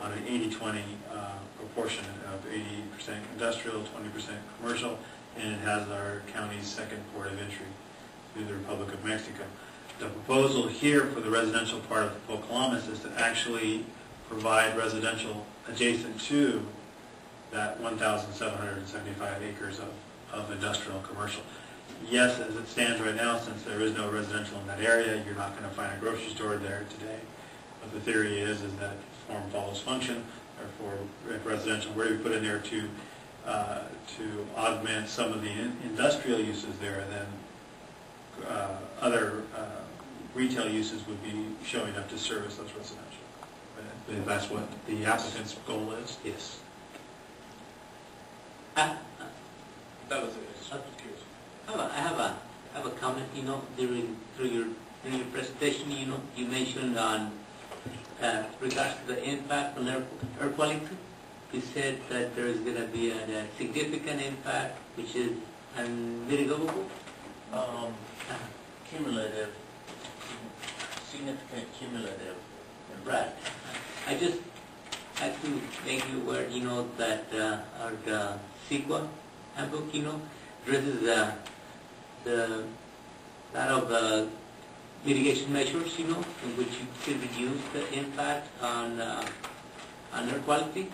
on an 80-20 proportion of 80% industrial, 20% commercial, and it has our county's second port of entry to the Republic of Mexico. The proposal here for the residential part of Pocalamas is to actually provide residential adjacent to that 1,775 acres of industrial and commercial. Yes, as it stands right now, since there is no residential in that area, you're not going to find a grocery store there today. But the theory is that form follows function. Therefore, residential, where you put in there to augment some of the industrial uses there, then other retail uses would be showing up to service those residential. If that's what the applicant's goal is, yes. That was it. I have a comment. During your presentation, you mentioned on regards to the impact on air quality. You said that there is going to be a significant impact, which is unmitigable. Cumulative, significant cumulative. Right. I just had to make you aware, that our CEQA handbook, addresses a lot of mitigation measures, in which you can reduce the impact on air quality,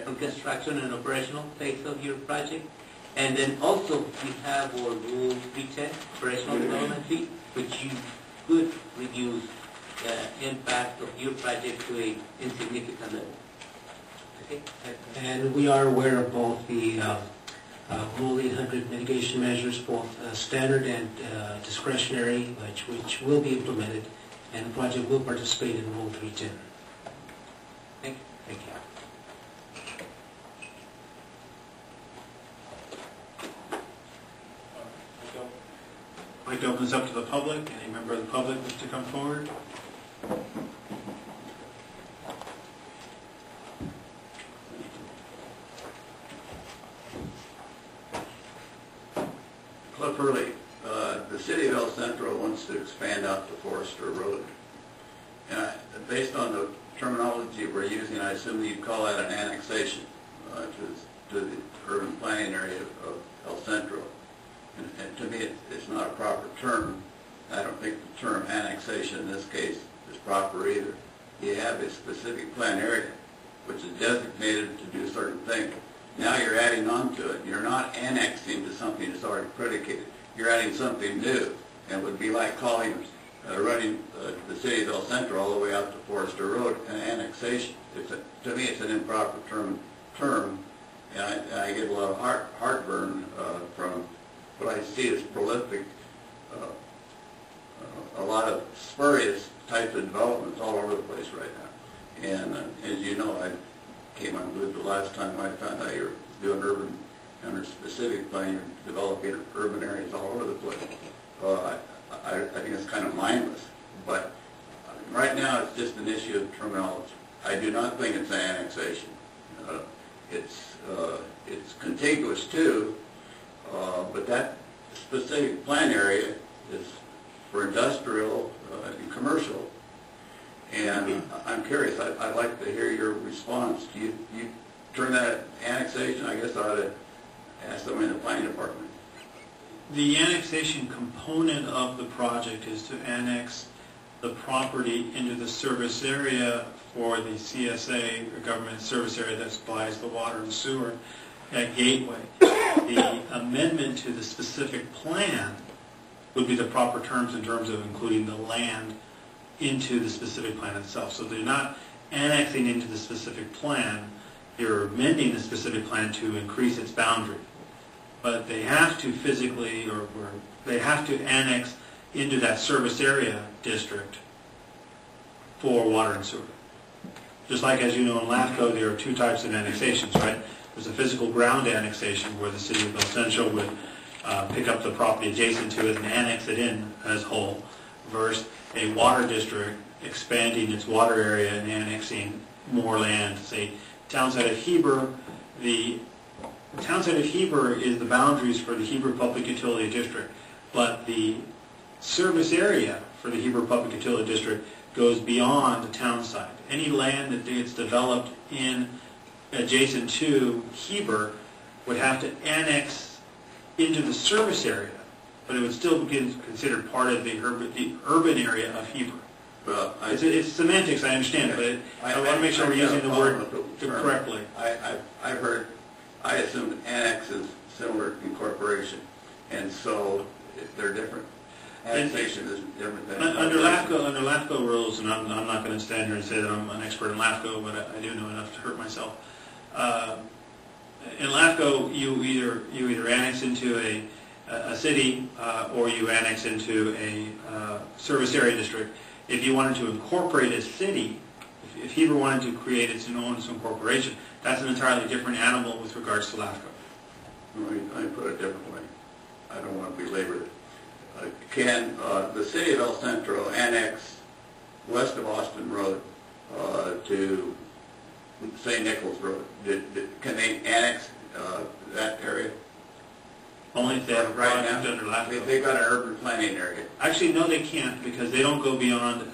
on construction and operational phase of your project. And then also we have our Rule 310, operational development fee, which you could reduce the impact of your project to an insignificant level. Okay? And we are aware of both the Rule 800 mitigation measures, both standard and discretionary, which will be implemented, and the project will participate in Rule 310. Thank you. Thank you. I'd like to open this up to the public. Any member of the public wish to come forward? Cliff Hurley, the city of El Centro wants to expand out to Forester Road. And based on the terminology we're using, I assume you'd call that an annexation to the urban planning area of El Centro. And to me, it's not a proper term. I don't think the term annexation in this case is proper either. You have a specific plan area, which is designated to do certain things. Now you're adding on to it. You're not annexing to something that's already predicated. You're adding something new. And it would be like calling, running the city of El Centro all the way out to Forester Road an annexation. To me, it's an improper term, and I get a lot of heartburn from what I see as prolific, a lot of spurious types of developments all over the place right now. And as you know, I came on board the last time I found out you're doing urban, under specific plan, you're developing urban areas all over the place. I think it's kind of mindless. But right now it's just an issue of terminology. I do not think it's an annexation. It's contiguous too, but that specific plan area is for industrial and commercial. And I'm curious, I'd like to hear your response. Do you turn that annexation? I guess I ought to ask someone in the planning department. The annexation component of the project is to annex the property into the service area for the CSA, the government service area that supplies the water and sewer at Gateway. The amendment to the specific plan would be the proper terms in terms of including the land into the specific plan itself. So they're not annexing into the specific plan, you're amending the specific plan to increase its boundary. But they have to physically, or they have to annex into that service area district for water and sewer. Just like, as you know, in LAFCO, there are two types of annexations, right? There's a physical ground annexation where the city of El Centro would pick up the property adjacent to it and annex it in as whole, versus a water district expanding its water area and annexing more land. Say, townsite of Heber, the townsite of Heber is the boundaries for the Heber Public Utility District, but the service area for the Heber Public Utility District goes beyond the town site. Any land that gets developed in adjacent to Heber would have to annex into the service area, but it would still be considered part of the urban area of Heber. Well, It's semantics, I understand, but I want to make sure we're using the word correctly. I've heard, I assumed annex is similar to incorporation, and so they're different. Annexation is different than Under LAFCO rules, and I'm not going to stand here and say that I'm an expert in LAFCO, but I do know enough to hurt myself. In LAFCO, you either annex into a city or you annex into a service area district. If you wanted to incorporate a city, if Heber wanted to create its own incorporation, that's an entirely different animal with regards to LAFCO. Let me put it differently. I don't want to belabor it. Can the city of El Centro annex west of Austin Road to, say, Nichols Road? Can they annex that area? Only if they have a Right project now, under LAFCO. they've got an urban planning area. Actually, no, they can't, because they don't go beyond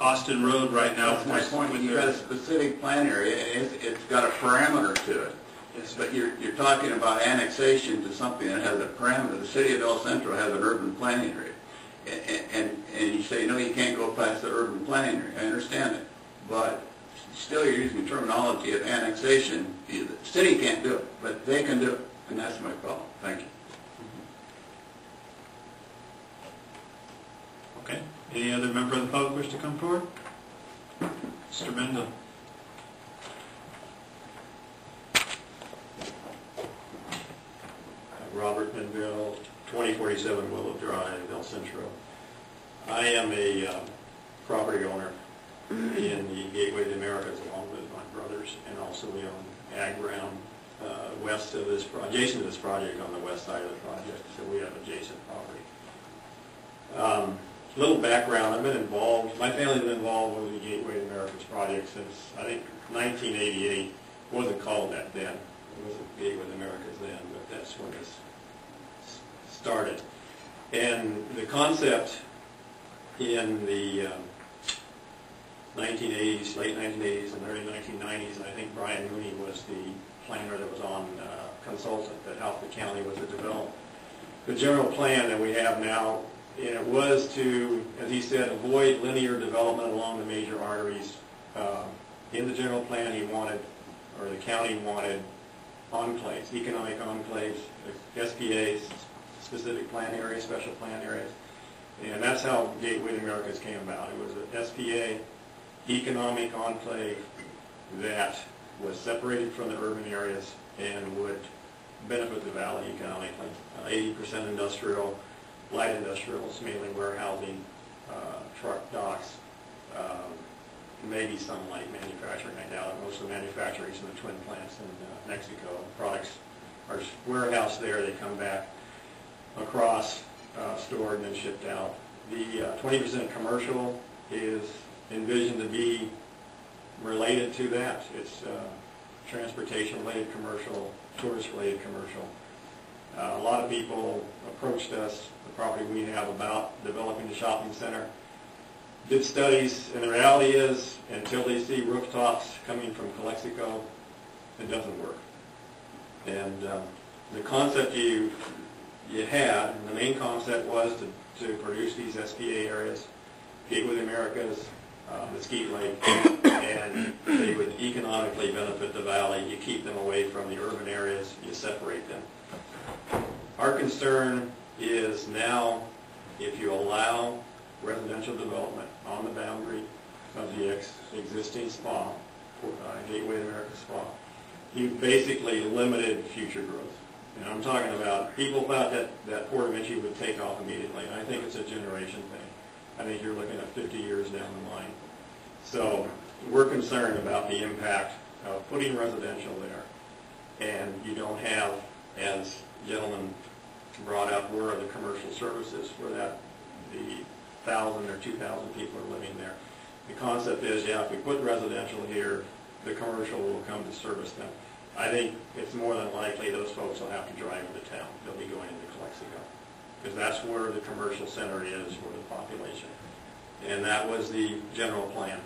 Austin Road right now. That's my point. You've got a specific plan area, and it's got a parameter to it. Yes. But you're talking about annexation to something that has a parameter. The city of El Centro has an urban planning area. And you say, no, you can't go past the urban planning area. I understand it. But still you're using terminology of annexation. The city can't do it, but they can do it. And that's my problem. Thank you. Okay. Any other member of the public wish to come forward? Mr. Mendel. Robert Mendel, 2047 Willow Drive, El Centro. I am a property owner in the Gateway to the Americas along with my brothers, and also we own ag ground west of this, adjacent to this project on the west side of the project, so we have adjacent property. Little background, I've been involved, my family's been involved with the Gateway to the Americas project since, I think, 1988. It wasn't called that then. It wasn't Gateway to the Americas then, but that's when this started. And the concept in the 1980s, late 1980s and early 1990s, and I think Brian Mooney was the planner that was on consultant that helped the county with the development. The general plan that we have now, and it was to, as he said, avoid linear development along the major arteries. In the general plan, he wanted, or the county wanted, enclaves, economic enclaves, SPAs, specific plan areas, special plan areas. And that's how Gateway to the Americas came about. It was an SPA, economic enclave, that was separated from the urban areas and would benefit the valley economically. 80% industrial, light industrials, mainly warehousing, truck docks, maybe some light manufacturing. I doubt it. Most of the manufacturing is in the twin plants in Mexico. Products are warehoused there. They come back across, stored, and then shipped out. The 20% commercial is envisioned to be related to that. It's transportation-related commercial, tourist-related commercial. A lot of people approached us, the property we have, about developing the shopping center. Did studies, and the reality is, until they see rooftops coming from Calexico, it doesn't work. And the concept you had, and the main concept was to produce these SPA areas, Gateway to the Americas, Mesquite Lake, and they would economically benefit the valley. You keep them away from the urban areas, you separate them. Our concern is now, if you allow residential development on the boundary of the existing SPA, Gateway to the Americas SPA, you've basically limited future growth. And I'm talking about, people thought that Port of Entry would take off immediately, and I think it's a generation thing. I think you're looking at 50 years down the line. So we're concerned about the impact of putting residential there, and you don't have, as gentlemen brought up, where are the commercial services where that the 1,000 or 2,000 people are living there. The concept is, yeah, if we put residential here, the commercial will come to service them. I think it's more than likely those folks will have to drive into town. They'll be going into Calexico, because that's where the commercial center is for the population. And that was the general plan.